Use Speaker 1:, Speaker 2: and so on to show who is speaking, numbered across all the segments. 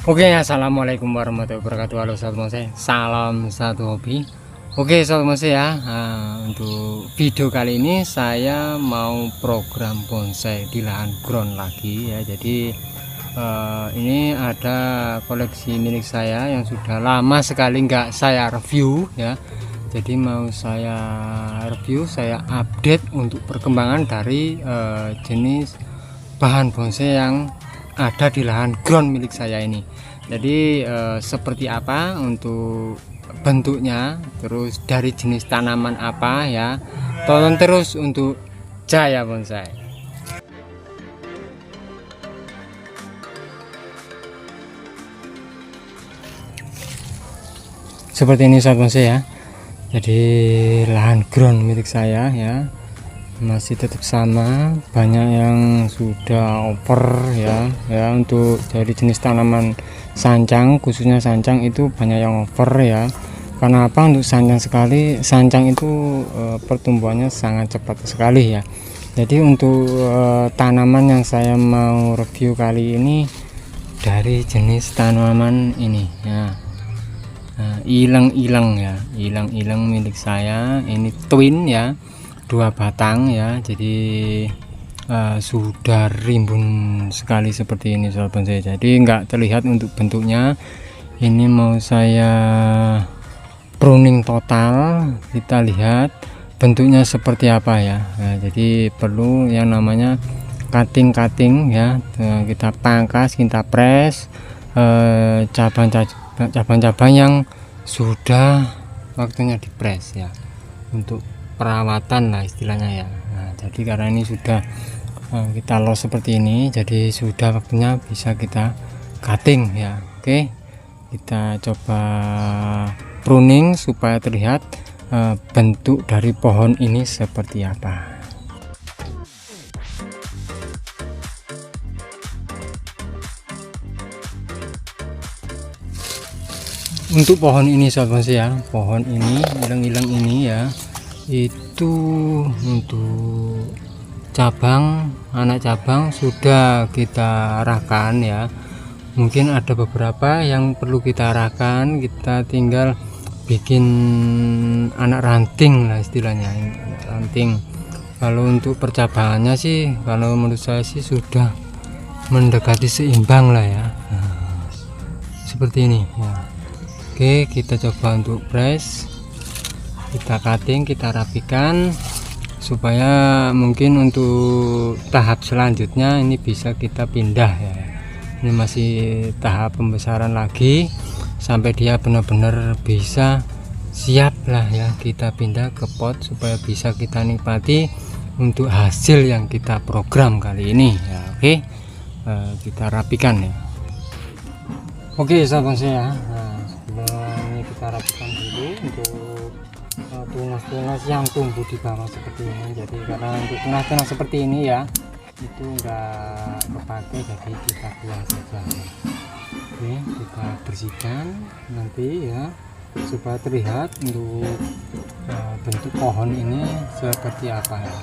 Speaker 1: Oke, assalamualaikum warahmatullahi wabarakatuh. Halo sahabat bonsai, salam satu hobi. Oke sahabat bonsai ya, untuk video kali ini saya mau program bonsai di lahan ground lagi ya. Jadi ini ada koleksi milik saya yang sudah lama sekali nggak saya review ya. Jadi mau saya review, saya update untuk perkembangan dari jenis bahan bonsai yang ada di lahan ground milik saya ini. Jadi seperti apa untuk bentuknya, terus dari jenis tanaman apa ya, tonton terus untuk Jaya Bonsai. Seperti ini sahabat bonsai ya. Jadi lahan ground milik saya ya masih tetap sama, banyak yang sudah over ya untuk dari jenis tanaman sancang, khususnya sancang itu banyak yang over ya. Karena apa? Untuk sancang itu pertumbuhannya sangat cepat sekali ya. Jadi untuk tanaman yang saya mau review kali ini dari jenis tanaman ini ya, ilang-ilang ya, ilang-ilang milik saya ini twin ya, 2 batang ya. Jadi sudah rimbun sekali seperti ini sobat bonsai. Jadi nggak terlihat untuk bentuknya. Ini mau saya pruning total, kita lihat bentuknya seperti apa ya. Nah, jadi perlu yang namanya cutting ya. Kita pangkas, kita press cabang-cabang yang sudah waktunya dipres ya, untuk perawatan lah istilahnya ya. Nah, jadi karena ini sudah kita los seperti ini, jadi sudah waktunya bisa kita cutting ya. Oke, kita coba pruning supaya terlihat bentuk dari pohon ini seperti apa. Untuk pohon ini sahabat bonsai ya, pohon ini ilang-ilang ini ya, itu untuk anak cabang sudah kita arahkan ya. Mungkin ada beberapa yang perlu kita arahkan, kita tinggal bikin anak ranting lah istilahnya, anak ranting. Kalau untuk percabangannya sih, kalau menurut saya sih sudah mendekati seimbang lah ya. Nah, seperti ini ya. Oke, kita coba untuk press, kita cutting, kita rapikan supaya mungkin untuk tahap selanjutnya ini bisa kita pindah ya. Ini masih tahap pembesaran lagi sampai dia benar-benar bisa siap lah ya, kita pindah ke pot supaya bisa kita nikmati untuk hasil yang kita program kali ini ya. Oke, kita rapikan ya. Oke sahabat saya, ini kita rapikan dulu untuk tunas-tunas yang tumbuh di bawah seperti ini. Jadi karena untuk tunas-tunas seperti ini ya, itu enggak kepake, jadi kita buang saja. Oke, kita bersihkan nanti ya supaya terlihat untuk bentuk pohon ini seperti apa ya.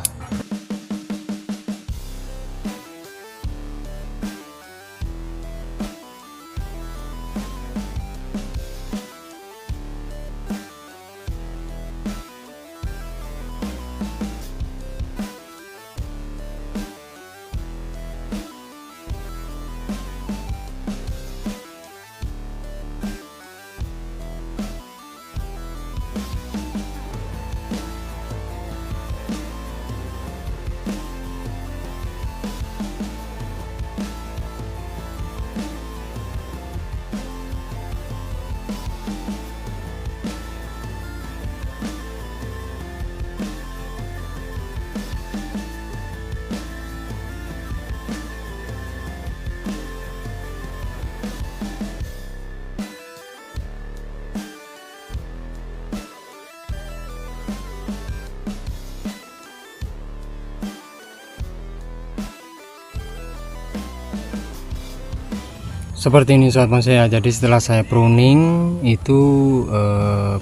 Speaker 1: Seperti ini sahabat saya. Jadi setelah saya pruning itu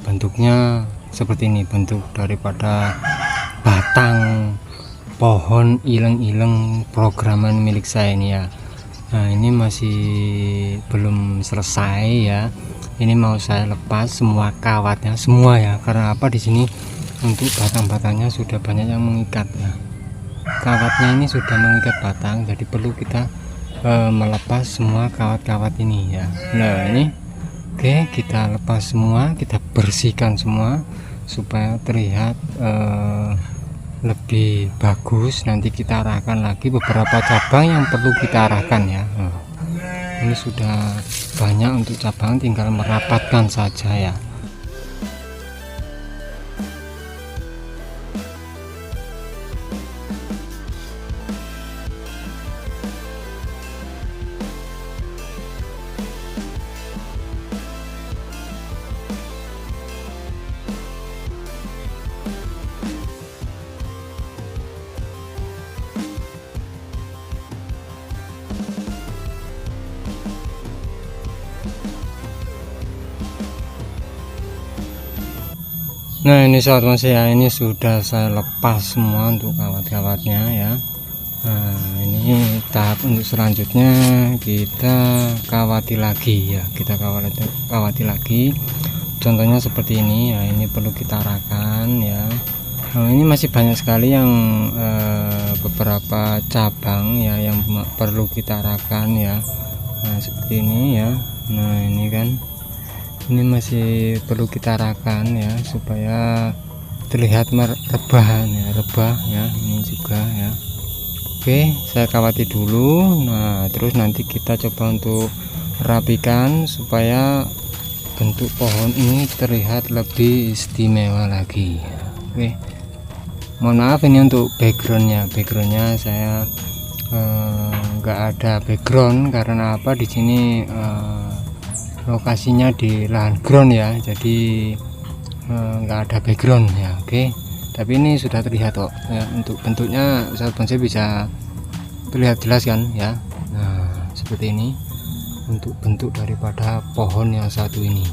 Speaker 1: bentuknya seperti ini, bentuk daripada batang pohon ileng-ileng programan milik saya ini ya. Nah, ini masih belum selesai ya. Ini mau saya lepas semua kawatnya semua ya. Karena apa, di sini untuk batang-batangnya sudah banyak yang mengikat ya. Kawatnya ini sudah mengikat batang, jadi perlu kita melepas semua kawat-kawat ini ya. Nah, ini oke, kita lepas semua, kita bersihkan semua supaya terlihat lebih bagus. Nanti kita arahkan lagi beberapa cabang yang perlu kita arahkan ya. Ini sudah banyak untuk cabang, tinggal merapatkan saja ya. Nah, ini sahabat saya, ini sudah saya lepas semua untuk kawat-kawatnya ya. Nah, ini tahap untuk selanjutnya kita kawati lagi ya, kita kawati lagi. Contohnya seperti ini ya, ini perlu kita arahkan ya. Nah, ini masih banyak sekali yang beberapa cabang ya yang perlu kita arahkan ya. Nah, seperti ini ya. Nah, ini kan ini masih perlu kita arahkan ya supaya terlihat rebahan ya, rebah ya. Ini juga ya. Oke, saya kawati dulu. Nah, terus nanti kita coba untuk rapikan supaya bentuk pohon ini terlihat lebih istimewa lagi. Oke, mohon maaf ini untuk backgroundnya saya nggak ada background karena apa, di sini lokasinya di lahan ground ya, jadi nggak ada background ya. Oke, tapi ini sudah terlihat kok ya, untuk bentuknya sahabat bonsai bisa terlihat jelas kan ya. Nah, seperti ini untuk bentuk daripada pohon yang satu ini.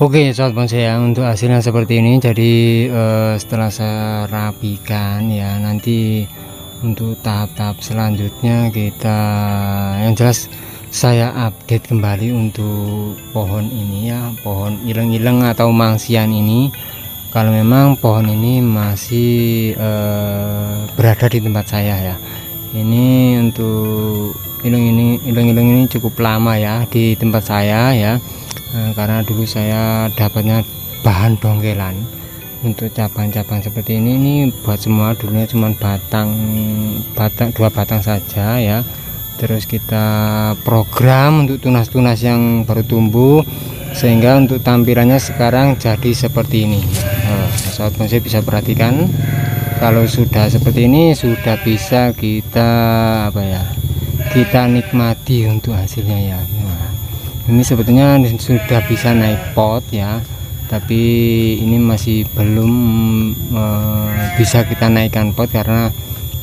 Speaker 1: Oke, sahabat bonsai ya, untuk hasilnya seperti ini. Jadi setelah saya rapikan ya, nanti untuk tahap-tahap selanjutnya kita, yang jelas saya update kembali untuk pohon ini ya, pohon ileng-ileng atau mangsian ini. Kalau memang pohon ini masih berada di tempat saya ya, ini untuk ileng-ileng ini cukup lama ya di tempat saya ya. Karena dulu saya dapatnya bahan dongkelan untuk cabang-cabang seperti ini buat semua. Dulunya cuma dua batang saja ya, terus kita program untuk tunas-tunas yang baru tumbuh sehingga untuk tampilannya sekarang jadi seperti ini. Sahabat bonsai bisa perhatikan kalau sudah seperti ini sudah bisa kita apa ya, kita nikmati untuk hasilnya ya. Nah, ini sebetulnya sudah bisa naik pot ya, tapi ini masih belum bisa kita naikkan pot karena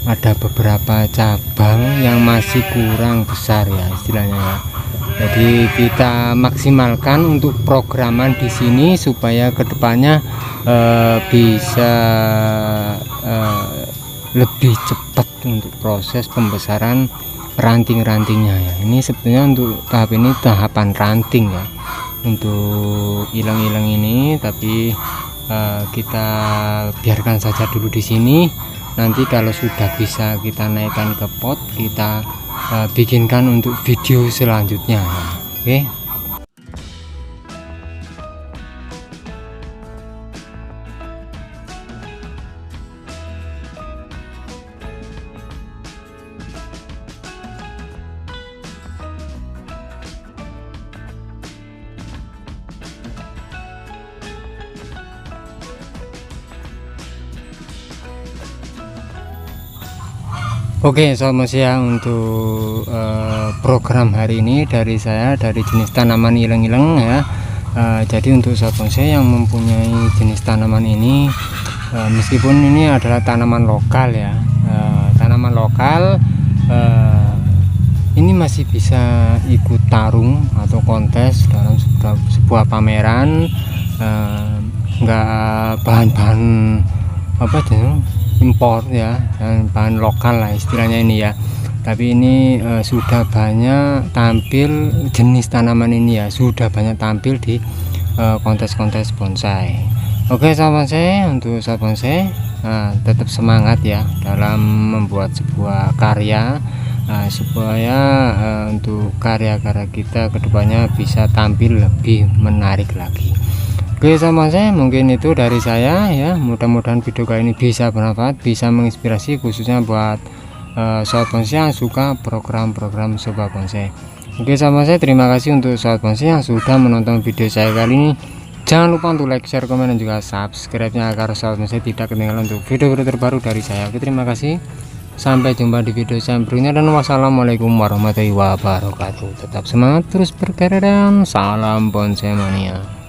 Speaker 1: ada beberapa cabang yang masih kurang besar ya istilahnya ya. Jadi kita maksimalkan untuk programan di sini supaya kedepannya bisa lebih cepat untuk proses pembesaran ranting-rantingnya ya. Ini sebetulnya untuk tahap ini tahapan ranting ya, untuk ilang-ilang ini, tapi kita biarkan saja dulu di sini. Nanti kalau sudah bisa kita naikkan ke pot, kita bikinkan untuk video selanjutnya ya. Oke. Oke sobat bonsai ya, untuk program hari ini dari saya dari jenis tanaman ilang-ilang ya. Jadi untuk sobat bonsai yang mempunyai jenis tanaman ini, meskipun ini adalah tanaman lokal ya, tanaman lokal, ini masih bisa ikut tarung atau kontes dalam sebuah pameran, enggak bahan-bahan apa itu impor ya, dan bahan lokal lah istilahnya ini ya. Tapi ini sudah banyak tampil jenis tanaman ini ya, sudah banyak tampil di kontes-kontes bonsai. Oke sahabat bonsai, untuk sahabat bonsai tetap semangat ya dalam membuat sebuah karya, supaya untuk karya-karya kita kedepannya bisa tampil lebih menarik lagi. Oke sama saya, mungkin itu dari saya ya. Mudah-mudahan video kali ini bisa bermanfaat, bisa menginspirasi khususnya buat sobat bonsai yang suka program-program sobat bonsai. Oke sama saya, terima kasih untuk sobat bonsai yang sudah menonton video saya kali ini. Jangan lupa untuk like, share, komen, dan juga subscribe-nya agar sobat bonsai tidak ketinggalan untuk video-video terbaru dari saya. Oke, terima kasih. Sampai jumpa di video saya berikutnya, dan wassalamualaikum warahmatullahi wabarakatuh. Tetap semangat, terus berkarya, dan salam bonsai mania.